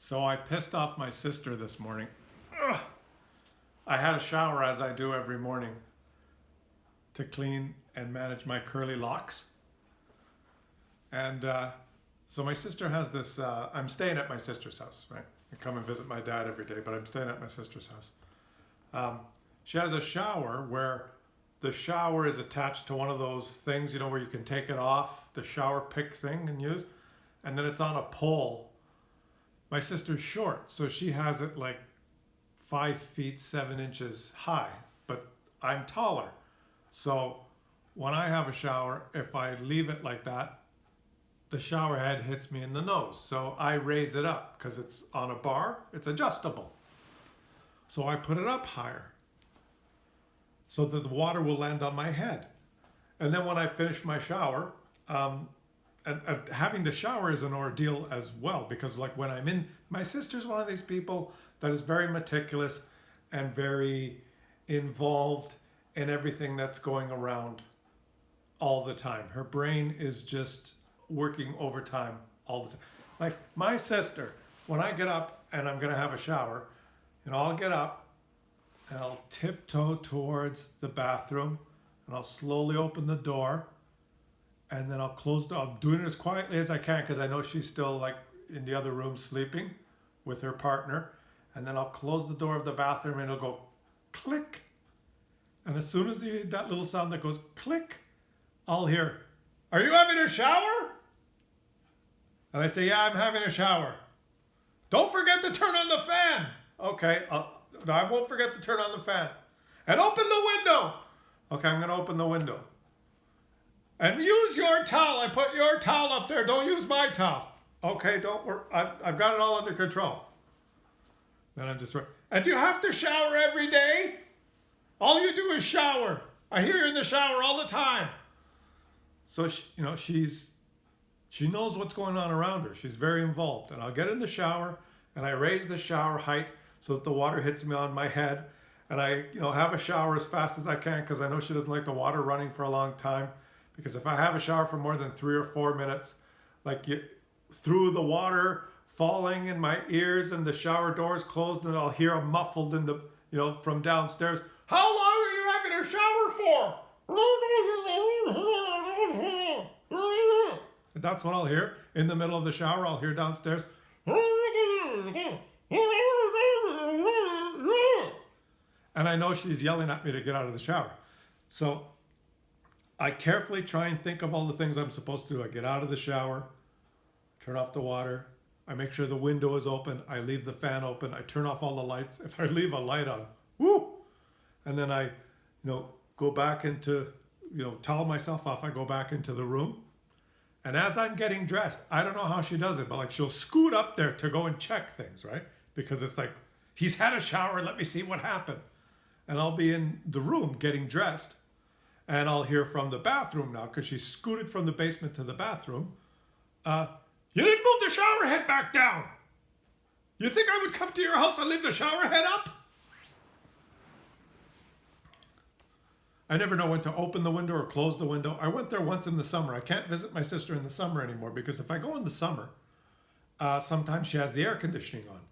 So I pissed off my sister this morning. Ugh. I had a shower as I do every morning to clean and manage my curly locks. And so my sister has this, I'm staying at my sister's house, right? I come and visit my dad every day, but I'm staying at my sister's house. She has a shower where the shower is attached to one of those things, you know, where you can take it off, the shower pick thing and use, and then it's on a pole. My sister's short, so she has it like 5 feet 7 inches high, but I'm taller. So when I have a shower, if I leave it like that, the shower head hits me in the nose. So I raise it up because it's on a bar, it's adjustable. So I put it up higher so that the water will land on my head. And then when I finish my shower, and having the shower is an ordeal as well, because like when I'm in, my sister's one of these people that is very meticulous and very involved in everything that's going around all the time. Her brain is just working overtime all the time. Like my sister, when I get up and I'm gonna have a shower, and I'll get up and I'll tiptoe towards the bathroom and I'll slowly open the door and then I'll close the door. I'm doing it as quietly as I can because I know she's still like in the other room sleeping with her partner. And then I'll close the door of the bathroom and it'll go click. And as soon as that little sound that goes click, I'll hear, "Are you having a shower?" And I say, "Yeah, I'm having a shower." "Don't forget to turn on the fan." "Okay, I won't forget to turn on the fan." "And open the window." "Okay, I'm going to open the window." "And use your towel. I put your towel up there. Don't use my towel." "Okay, don't worry. I've got it all under control." Then I'm just right. "And do you have to shower every day? All you do is shower. I hear you in the shower all the time." So, she knows what's going on around her. She's very involved. And I'll get in the shower and I raise the shower height so that the water hits me on my head. And I, have a shower as fast as I can because I know she doesn't like the water running for a long time. Because if I have a shower for more than 3 or 4 minutes, through the water falling in my ears and the shower doors closed, and I'll hear a muffled in the, from downstairs, "How long are you having a shower for?" And that's what I'll hear in the middle of the shower. I'll hear downstairs. And I know she's yelling at me to get out of the shower. So I carefully try and think of all the things I'm supposed to do. I get out of the shower, turn off the water. I make sure the window is open. I leave the fan open. I turn off all the lights. If I leave a light on, whoo! And then I, go back into, towel myself off. I go back into the room. And as I'm getting dressed, I don't know how she does it, but she'll scoot up there to go and check things, right? Because it's like, he's had a shower. Let me see what happened. And I'll be in the room getting dressed. And I'll hear from the bathroom now, because she scooted from the basement to the bathroom. "You didn't move the shower head back down. You think I would come to your house and leave the shower head up?" I never know when to open the window or close the window. I went there once in the summer. I can't visit my sister in the summer anymore because if I go in the summer, sometimes she has the air conditioning on.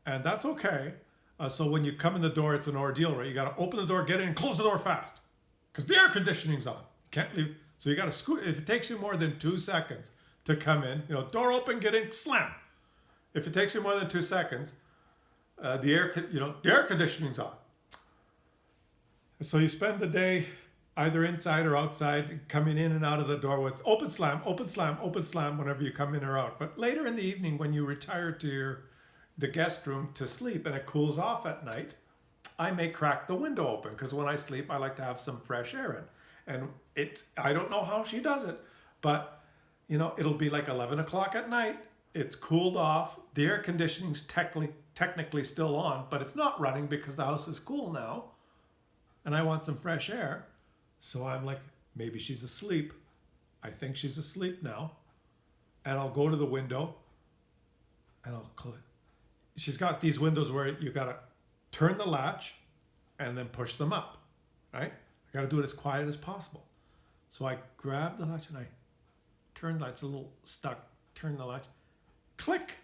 And that's okay. So when you come in the door, it's an ordeal, right? You got to open the door, get in, and close the door fast. Because the air conditioning's on. You can't leave. So you got to scoot. If it takes you more than 2 seconds to come in, door open, get in, slam. If it takes you more than 2 seconds, the air conditioning's on. So you spend the day either inside or outside, coming in and out of the door with open slam, open slam, open slam whenever you come in or out. But later in the evening, when you retire to the guest room to sleep and it cools off at night, I may crack the window open because when I sleep, I like to have some fresh air in. And I don't know how she does it, but it'll be like 11 o'clock at night. It's cooled off. The air conditioning's technically still on, but it's not running because the house is cool now. And I want some fresh air. So I'm like, maybe she's asleep. I think she's asleep now. And I'll go to the window and I'll close. She's got these windows where you got to turn the latch and then push them up, right? I got to do it as quiet as possible. So I grab the latch and I turn the latch, it's a little stuck, turn the latch, click,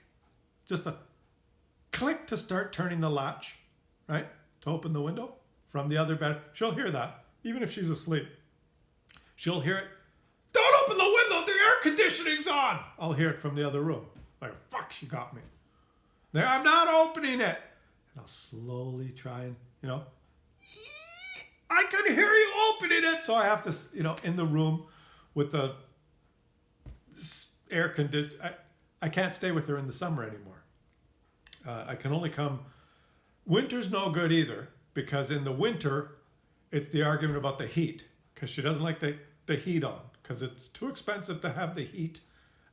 just a click to start turning the latch, right? To open the window from the other bed. She'll hear that, even if she's asleep. She'll hear it. Don't open the window, the air conditioning's on. I'll hear it from the other room. Like, fuck, she got me. There, I'm not opening it. And I'll slowly try and, I can hear you opening it. So I have to, in the room with the air conditioner. I can't stay with her in the summer anymore. I can only come. Winter's no good either, because in the winter, it's the argument about the heat, because she doesn't like the heat on, because it's too expensive to have the heat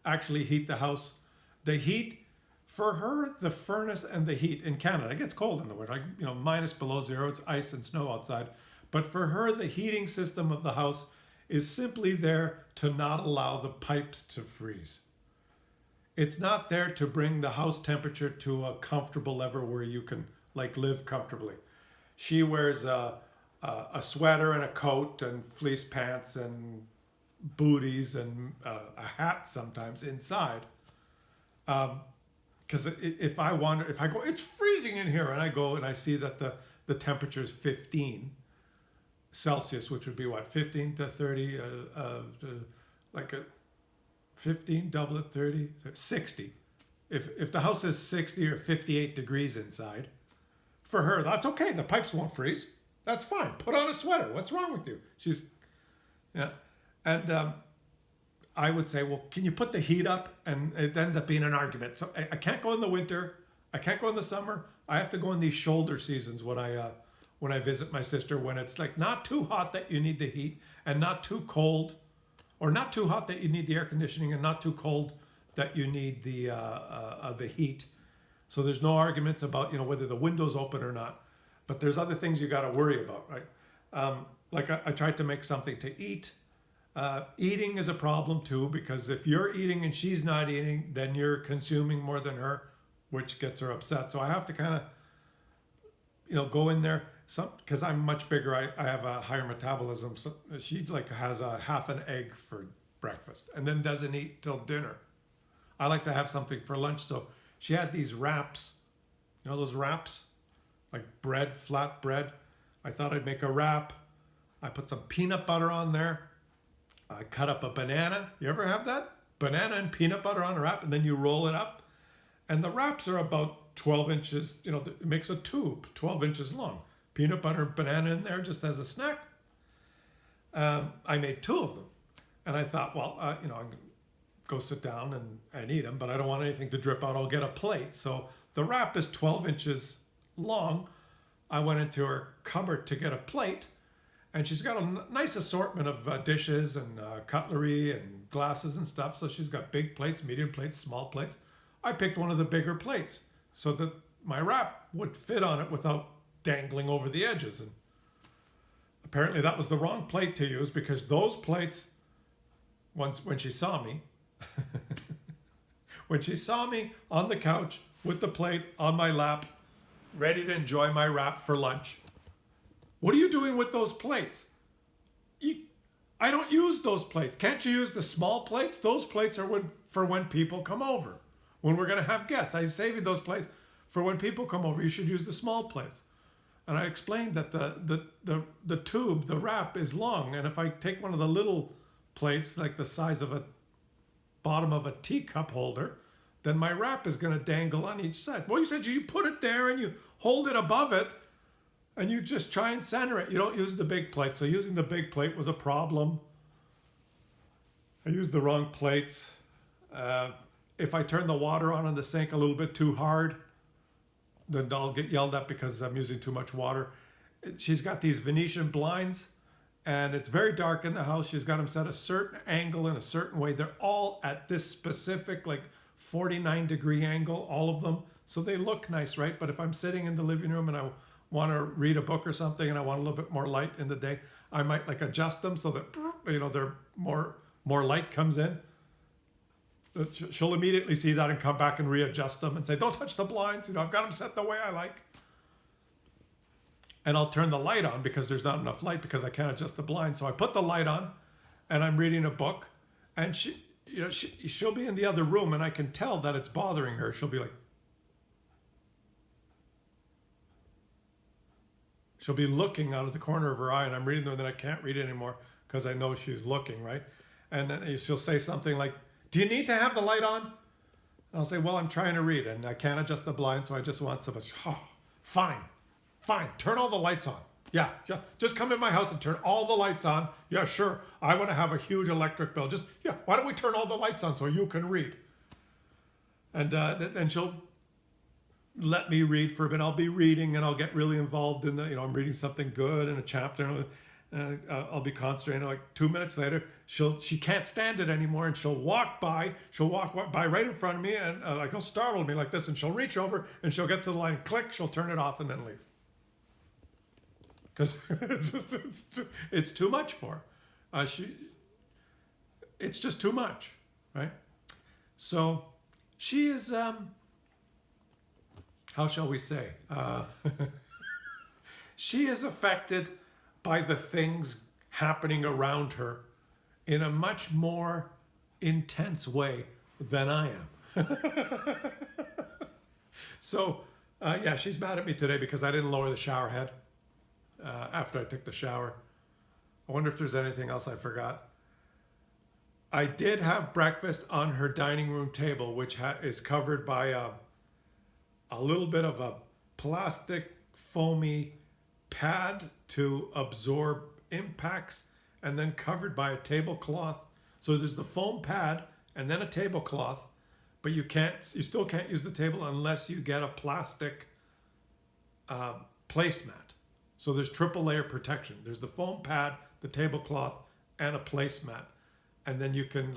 actually heat the house. The heat, for her, the furnace and the heat in Canada, it gets cold in the winter, minus below zero, it's ice and snow outside. But for her, the heating system of the house is simply there to not allow the pipes to freeze. It's not there to bring the house temperature to a comfortable level where you can live comfortably. She wears a sweater and a coat and fleece pants and booties and a hat sometimes inside. Because if I go, it's freezing in here, and I go and I see that the temperature is 15 Celsius, which would be what, 15 to 30, like a 15, double it, 30, 60. If the house is 60 or 58 degrees inside, for her, that's okay. The pipes won't freeze. That's fine. Put on a sweater. What's wrong with you? Yeah. And I would say, well, can you put the heat up? And it ends up being an argument. So I can't go in the winter. I can't go in the summer. I have to go in these shoulder seasons when I visit my sister, when it's like not too hot that you need the heat and not too cold, or not too hot that you need the air conditioning and not too cold that you need the heat. So there's no arguments about whether the window's open or not. But there's other things you got to worry about, right? I tried to make something to eat. Eating is a problem too, because if you're eating and she's not eating, then you're consuming more than her, which gets her upset. So I have to kind of, go in there. Because I'm much bigger, I have a higher metabolism. So she has a half an egg for breakfast and then doesn't eat till dinner. I like to have something for lunch. So she had these wraps, those wraps, like bread, flat bread. I thought I'd make a wrap. I put some peanut butter on there. I cut up a banana. You ever have that? Banana and peanut butter on a wrap, and then you roll it up. And the wraps are about 12 inches, it makes a tube, 12 inches long. Peanut butter and banana in there just as a snack. I made 2 of them. And I thought, well, I'm going to go sit down and eat them, but I don't want anything to drip out. I'll get a plate. So the wrap is 12 inches long. I went into her cupboard to get a plate, and she's got a nice assortment of dishes and cutlery and glasses and stuff. So she's got big plates, medium plates, small plates. I picked one of the bigger plates so that my wrap would fit on it without dangling over the edges. And apparently that was the wrong plate to use, because those plates, when she saw me, when she saw me on the couch with the plate on my lap, ready to enjoy my wrap for lunch, what are you doing with those plates? I don't use those plates. Can't you use the small plates? Those plates are for when people come over, when we're going to have guests. I'm saving those plates for when people come over. You should use the small plates. And I explained that the tube, the wrap, is long, and if I take one of the little plates, like the size of a bottom of a teacup holder, then my wrap is going to dangle on each side. Well, you said you put it there and you hold it above it, and you just try and center it. You don't use the big plate. So using the big plate was a problem. I used the wrong plates. If I turn the water on in the sink a little bit too hard, then I'll get yelled at because I'm using too much water. She's got these Venetian blinds, and it's very dark in the house. She's got them set a certain angle in a certain way. They're all at this specific 49-degree angle, all of them. So they look nice, right? But if I'm sitting in the living room and I want to read a book or something and I want a little bit more light in the day, I might adjust them so that they're more light comes in. She'll immediately see that and come back and readjust them and say, don't touch the blinds. I've got them set the way I like. And I'll turn the light on because there's not enough light because I can't adjust the blinds. So I put the light on and I'm reading a book, and she'll be in the other room and I can tell that it's bothering her. She'll be like, She'll be looking out of the corner of her eye, and I'm reading them, and then I can't read anymore because I know she's looking, right? And then she'll say something like, "Do you need to have the light on?" And I'll say, "Well, I'm trying to read, and I can't adjust the blind, so I just want some." Oh, fine, turn all the lights on. Yeah, just come in my house and turn all the lights on. Yeah, sure. I want to have a huge electric bill. Why don't we turn all the lights on so you can read? And then she'll let me read for a bit. I'll be reading and I'll get really involved in I'm reading something good in a chapter. I'll be concentrating. Like 2 minutes later, she can't stand it anymore, and she'll walk by right in front of me, and she'll startle me like this, and she'll reach over and she'll get to the line, click, she'll turn it off and then leave. Because it's too much for her. It's just too much, right? So she is, how shall we say? She is affected by the things happening around her in a much more intense way than I am. So, yeah, she's mad at me today because I didn't lower the shower head after I took the shower. I wonder if there's anything else I forgot. I did have breakfast on her dining room table, which is covered by a little bit of a plastic foamy pad to absorb impacts, and then covered by a tablecloth. So there's the foam pad and then a tablecloth, but you still can't use the table unless you get a plastic placemat. So there's triple layer protection. There's the foam pad, the tablecloth, and a placemat. And then you can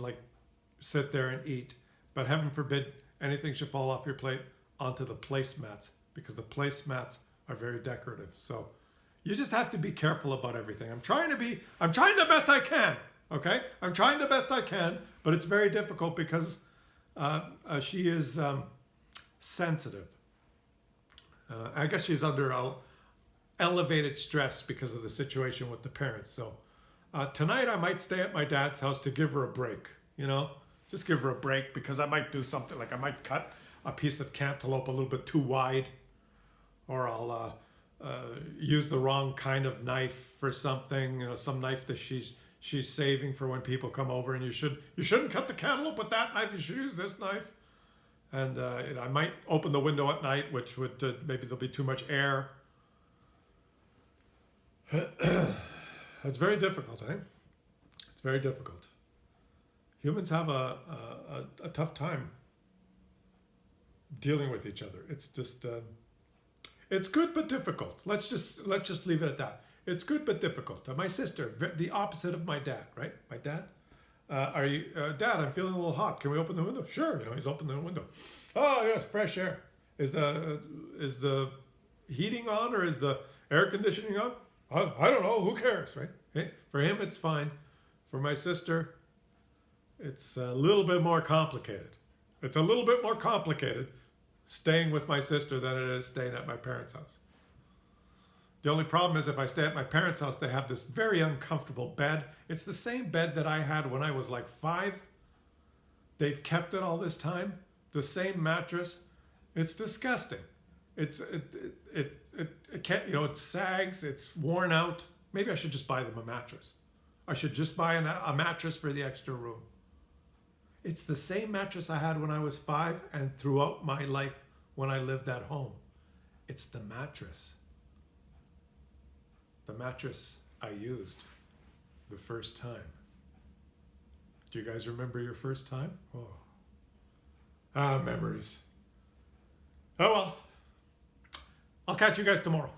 sit there and eat. But heaven forbid anything should fall off your plate onto the placemats, because the placemats are very decorative. So you just have to be careful about everything. I'm trying the best I can. Okay? I'm trying the best I can, but it's very difficult because she is sensitive. I guess she's under elevated stress because of the situation with the parents. So tonight I might stay at my dad's house to give her a break, just give her a break, because I might do something like I might cut a piece of cantaloupe a little bit too wide, or I'll use the wrong kind of knife for something, some knife that she's saving for when people come over, and you shouldn't cut the cantaloupe with that knife, you should use this knife. And I might open the window at night, which would maybe there'll be too much air. It's very difficult, eh? It's very difficult. Humans have a tough time dealing with each other. It's just it's good but difficult. Let's just leave it at that. It's good but difficult. My sister, the opposite of my dad, right? My dad. Are you, Dad? I'm feeling a little hot. Can we open the window? Sure. He's opening the window. Oh yes, fresh air. Is the heating on, or is the air conditioning on? I don't know. Who cares, right? Hey, for him, it's fine. For my sister, it's a little bit more complicated. It's a little bit more complicated staying with my sister than it is staying at my parents' house. The only problem is if I stay at my parents' house, they have this very uncomfortable bed. It's the same bed that I had when I was like 5. They've kept it all this time. The same mattress. It's disgusting. It can't, it sags. It's worn out. Maybe I should just buy them a mattress. I should just buy a mattress for the extra room. It's the same mattress I had when I was 5 and throughout my life when I lived at home. It's the mattress. The mattress I used the first time. Do you guys remember your first time? Oh. Memories. Oh well. I'll catch you guys tomorrow.